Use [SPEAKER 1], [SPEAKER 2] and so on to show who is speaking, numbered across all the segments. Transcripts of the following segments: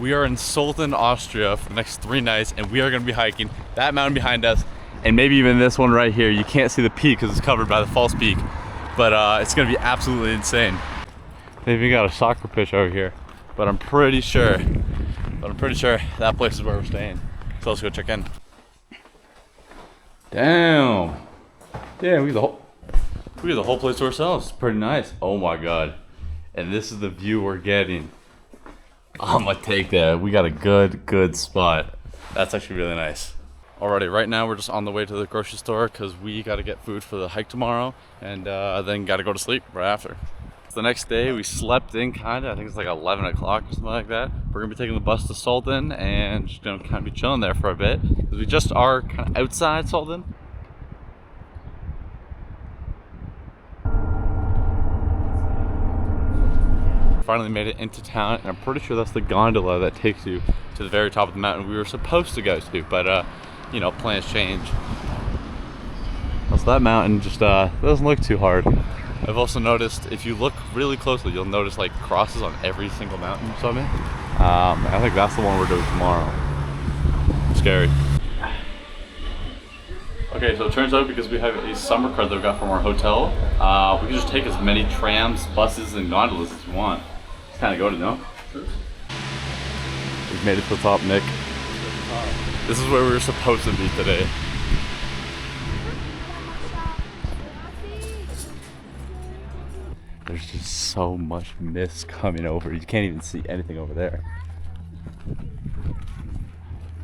[SPEAKER 1] We are in Sölden, Austria for the next 3 nights, and we are going to be hiking that mountain behind us, and maybe even this one right here. You can't see the peak because it's covered by the false peak, but it's going to be absolutely insane. They even got a soccer pitch over here, but I'm pretty sure that place is where we're staying. So let's go check in. Damn, we got the whole place to ourselves. It's pretty nice. Oh my god, and this is the view we're getting. I'm gonna take that. We got a good spot. That's actually really nice. Alrighty, right now we're just on the way to the grocery store because we got to get food for the hike tomorrow, and then got to go to sleep right after. The next day we slept in kinda. I think it's like 11 o'clock or something like that. We're gonna be taking the bus to Sölden and just gonna kind of be chilling there for a bit because we just are kind of outside Sölden. Finally made it into town, and I'm pretty sure that's the gondola that takes you to the very top of the mountain we were supposed to go to, but you know, plans change. So that mountain just doesn't look too hard. I've also noticed, if you look really closely, you'll notice like crosses on every single mountain summit. I think that's the one we're doing tomorrow. Scary. Okay, so it turns out because we have a summer card that we got from our hotel, we can just take as many trams, buses, and gondolas as we want. It's kind of go to know. We've made it to the top, Nick. This is where we were supposed to be today. There's just so much mist coming over. You can't even see anything over there.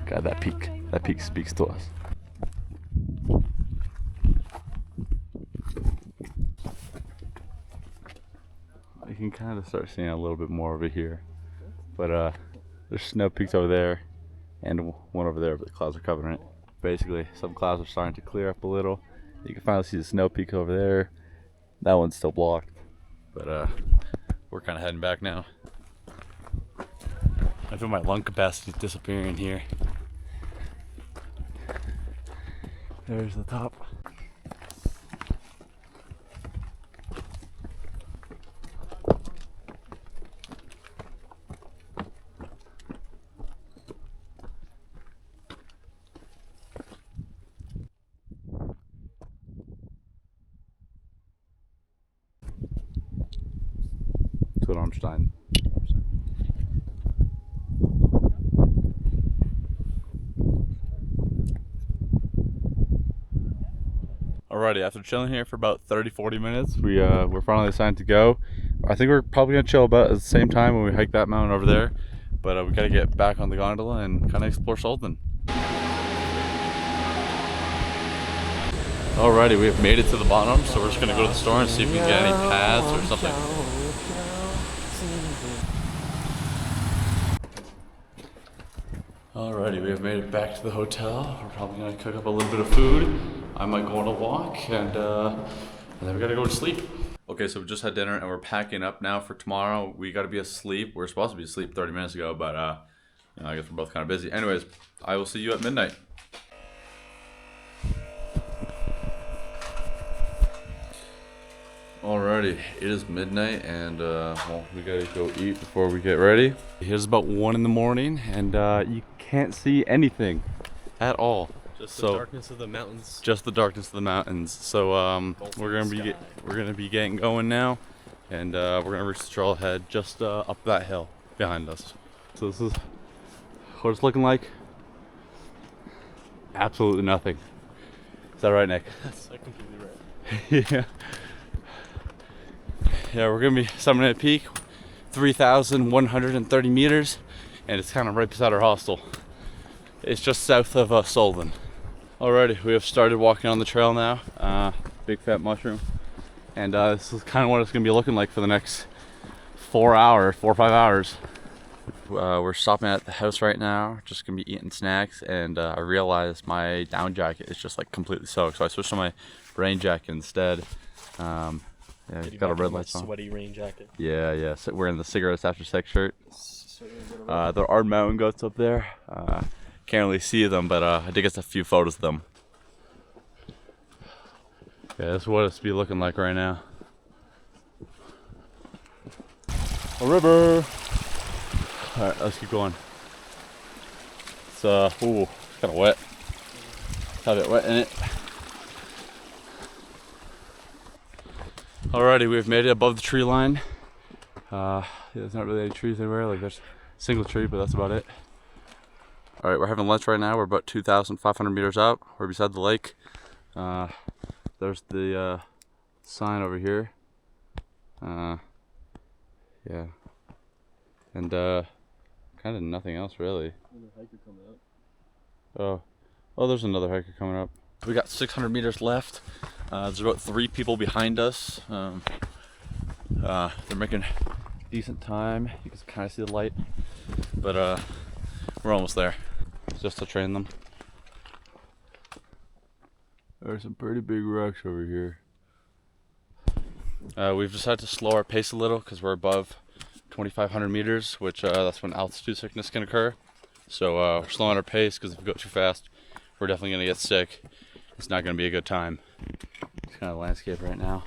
[SPEAKER 1] God, that peak speaks to us. You can kind of start seeing a little bit more over here, but there's snow peaks over there and one over there, but the clouds are covering it. Basically, some clouds are starting to clear up a little. You can finally see the snow peak over there. That one's still blocked, but we're kind of heading back now. I feel my lung capacity disappearing here. There's the top. Einstein. Alrighty, after chilling here for about 30-40 minutes, we're finally deciding to go. I think we're probably gonna chill about at the same time when we hike that mountain over there, but we gotta get back on the gondola and kind of explore Sölden. Alrighty, we have made it to the bottom, so we're just gonna go to the store and see if we can get any pads or something. Alrighty, we have made it back to the hotel. We're probably gonna cook up a little bit of food. I might go on a walk, and then we gotta go to sleep. Okay, so we just had dinner and we're packing up now for tomorrow. We gotta be asleep. We're supposed to be asleep 30 minutes ago, but you know, I guess we're both kind of busy. Anyways, I will see you at midnight. Alrighty, it is midnight, and well, we gotta go eat before we get ready. Here's about 1 in the morning, and you can't see anything at all.
[SPEAKER 2] Just the darkness of the mountains.
[SPEAKER 1] Just the darkness of the mountains. So we're gonna be getting going now, and we're gonna reach the trailhead just up that hill behind us. So this is what it's looking like. Absolutely nothing. Is that right, Nick?
[SPEAKER 2] That's completely right.
[SPEAKER 1] Yeah. Yeah, we're gonna be summiting at peak, 3,130 meters, and it's kind of right beside our hostel. It's just south of Sölden. Alrighty, we have started walking on the trail now. Big fat mushroom, and this is kind of what it's gonna be looking like for the next 4 or 5 hours. We're stopping at the house right now, just gonna be eating snacks, and I realized my down jacket is just like completely soaked, so I switched to my rain jacket instead. Yeah, he's got a red light on.
[SPEAKER 2] Sweaty rain jacket.
[SPEAKER 1] Yeah. So we're in the cigarettes after sex shirt. There are mountain goats up there. Can't really see them, but I did get a few photos of them. Yeah, that's what it's be looking like right now. A river. All right, let's keep going. It's ooh, kind of wet. Have it wet in it. Alrighty, we've made it above the tree line. Yeah, there's not really any trees anywhere. Like there's a single tree, but that's about it. All right, we're having lunch right now. We're about 2,500 meters out. We're beside the lake. There's the sign over here. Yeah, and kind of nothing else really. Oh, there's another hiker coming up. We got 600 meters left. There's about 3 people behind us. They're making decent time. You can kind of see the light, but we're almost there. Just to train them. There's some pretty big rocks over here. We've decided to slow our pace a little because we're above 2,500 meters, which that's when altitude sickness can occur. So we're slowing our pace because if we go too fast, we're definitely going to get sick. It's not going to be a good time. It's kind of landscape right now.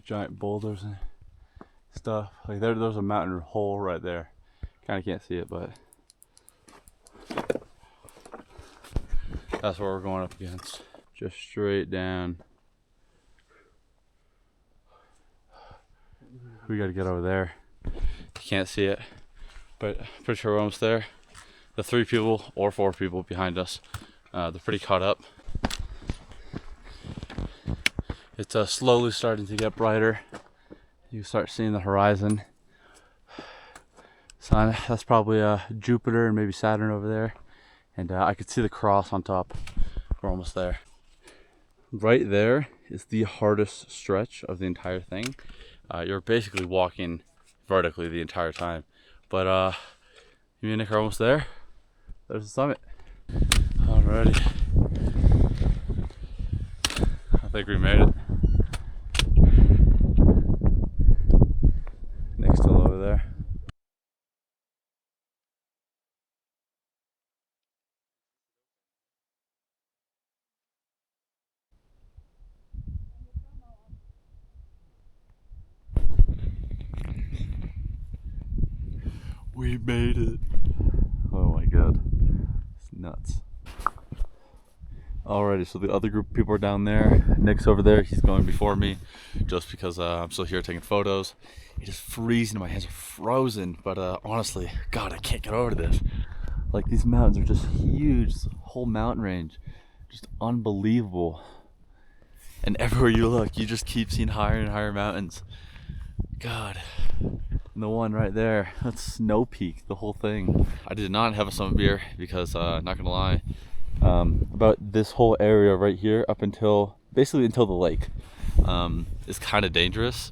[SPEAKER 1] Giant boulders and stuff. Like there's a mountain hole right there. Kind of can't see it, but that's what we're going up against. Just straight down. We got to get over there. You can't see it, but pretty sure we're almost there. The 3 people or 4 people behind us, they're pretty caught up. It's slowly starting to get brighter. You start seeing the horizon. Sun, that's probably Jupiter and maybe Saturn over there. And I could see the cross on top. We're almost there. Right there is the hardest stretch of the entire thing. You're basically walking vertically the entire time. But me and Nick are almost there. There's the summit. Alrighty. I think we made it. Nick's still over there. We made it. Oh my god. It's nuts. Alrighty, so the other group of people are down there. Nick's over there. He's going before me just because I'm still here taking photos. It is freezing. My hands are frozen. But honestly, God, I can't get over this. Like, these mountains are just huge. This whole mountain range. Just unbelievable. And everywhere you look, you just keep seeing higher and higher mountains. God. And the one right there, that's Snow Peak, the whole thing. I did not have a summit beer because, not gonna lie, about this whole area right here up until, basically until the lake, is kind of dangerous.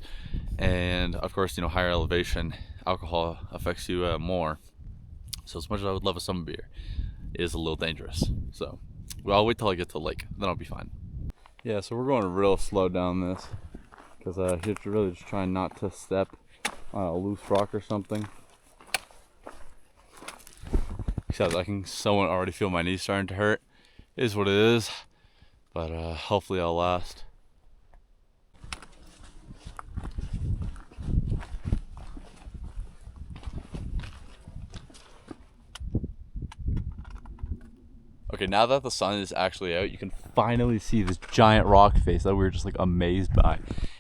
[SPEAKER 1] And of course, you know, higher elevation, alcohol affects you more. So as much as I would love a summit beer, it is a little dangerous. So, well, I'll wait till I get to the lake, then I'll be fine. Yeah, so we're going real slow down this because you're really just trying not to step on a loose rock or something. Except I can somewhat already feel my knees starting to hurt. It is what it is, but hopefully I'll last. Okay, now that the sun is actually out, you can finally see this giant rock face that we were just like amazed by.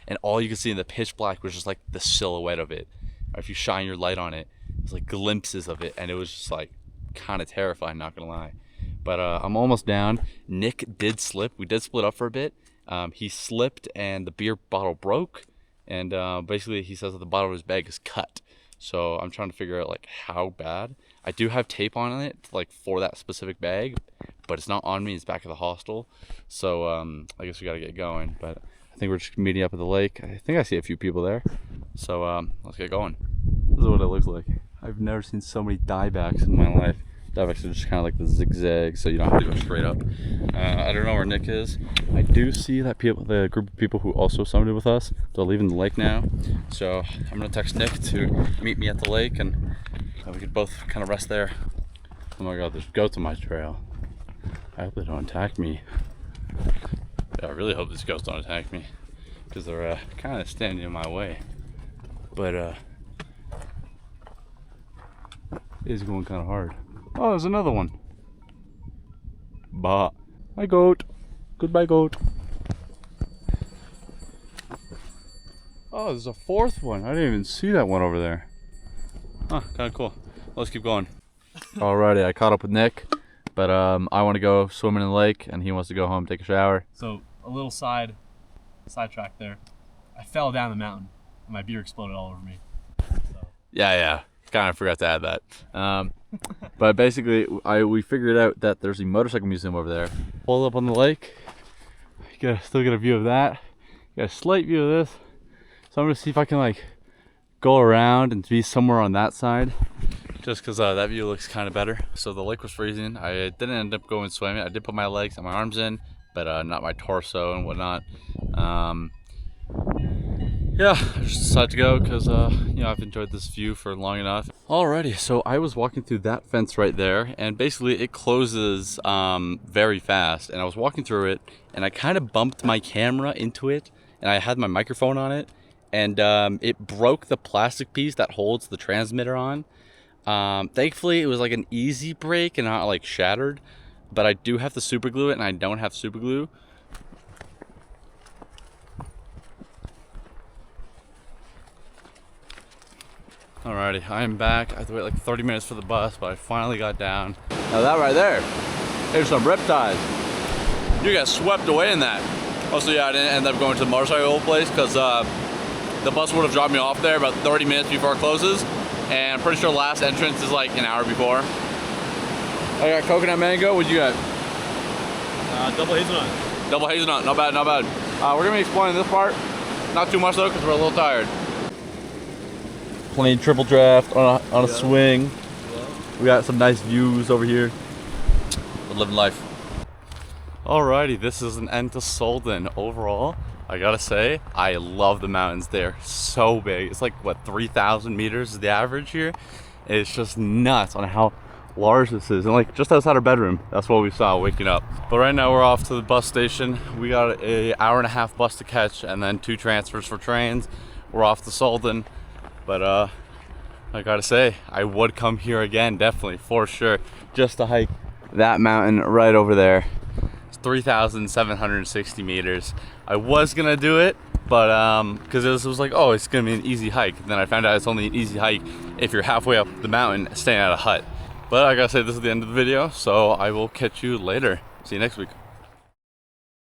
[SPEAKER 1] And all you could see in the pitch black was just like the silhouette of it. Or if you shine your light on it, it's like glimpses of it. And it was just like kind of terrifying, not gonna lie. But I'm almost down. Nick did slip. We did split up for a bit. He slipped and the beer bottle broke. And basically he says that the bottom of his bag is cut. So I'm trying to figure out like how bad. I do have tape on it like for that specific bag, but it's not on me. It's back at the hostel. So I guess we gotta get going. But I think we're just meeting up at the lake. I think I see a few people there. So let's get going. This is what it looks like. I've never seen so many diebacks in my life. Diebacks are just kind of like the zigzag, so you don't have to go straight up. I don't know where Nick is. I do see that the group of people who also summited with us, they're leaving the lake now. So I'm gonna text Nick to meet me at the lake, and we could both kind of rest there. Oh my god, there's goats on my trail. I hope they don't attack me. Yeah, I really hope these goats don't attack me, because they're kind of standing in my way. but it's going kind of hard. Oh, there's another one. Bah. Hi, goat. Goodbye, goat. Oh, there's a fourth one. I didn't even see that one over there. Huh, kind of cool. Let's keep going. Alrighty, I caught up with Nick, but I want to go swimming in the lake, and he wants to go home, take a shower.
[SPEAKER 2] So a little sidetrack there. I fell down the mountain, and my beer exploded all over me. So.
[SPEAKER 1] Yeah. Kind of forgot to add that. But basically, we figured out that there's a motorcycle museum over there. Pulled up on the lake. Still get a view of that. Got a slight view of this. So I'm gonna see if I can like go around and be somewhere on that side, just because that view looks kind of better. So the lake was freezing. I didn't end up going swimming. I did put my legs and my arms in, but not my torso and whatnot. Yeah, I just decided to go because I've enjoyed this view for long enough. Alrighty, so I was walking through that fence right there, and basically it closes very fast. And I was walking through it, and I kind of bumped my camera into it, and I had my microphone on it, and it broke the plastic piece that holds the transmitter on. Thankfully, it was like an easy break and not like shattered, but I do have to super glue it, and I don't have super glue. Alrighty, I'm back. I had to wait like 30 minutes for the bus, but I finally got down. Now that right there, there's some riptides. You got swept away in that. Also, yeah, I didn't end up going to the motorcycle place because the bus would have dropped me off there about 30 minutes before it closes. And I'm pretty sure last entrance is like an hour before. I got coconut mango. What'd you got?
[SPEAKER 2] Double hazelnut.
[SPEAKER 1] Double hazelnut, not bad, not bad. We're gonna be exploring this part. Not too much though, because we're a little tired. Plain triple draft on a swing. Yeah. We got some nice views over here. We're living life. Alrighty, this is an end to Sölden. Overall, I gotta say, I love the mountains. They're so big. It's like, what, 3,000 meters is the average here? It's just nuts on how large this is. And like just outside our bedroom, that's what we saw waking up. But right now we're off to the bus station. We got an hour-and-a-half bus to catch and then 2 transfers for trains. We're off to Sölden. But I gotta say, I would come here again, definitely, for sure, just to hike that mountain right over there. It's 3,760 meters. I was gonna do it, but because it was like, oh, it's gonna be an easy hike. And then I found out it's only an easy hike if you're halfway up the mountain staying at a hut. But I gotta say, this is the end of the video, so I will catch you later. See you next week.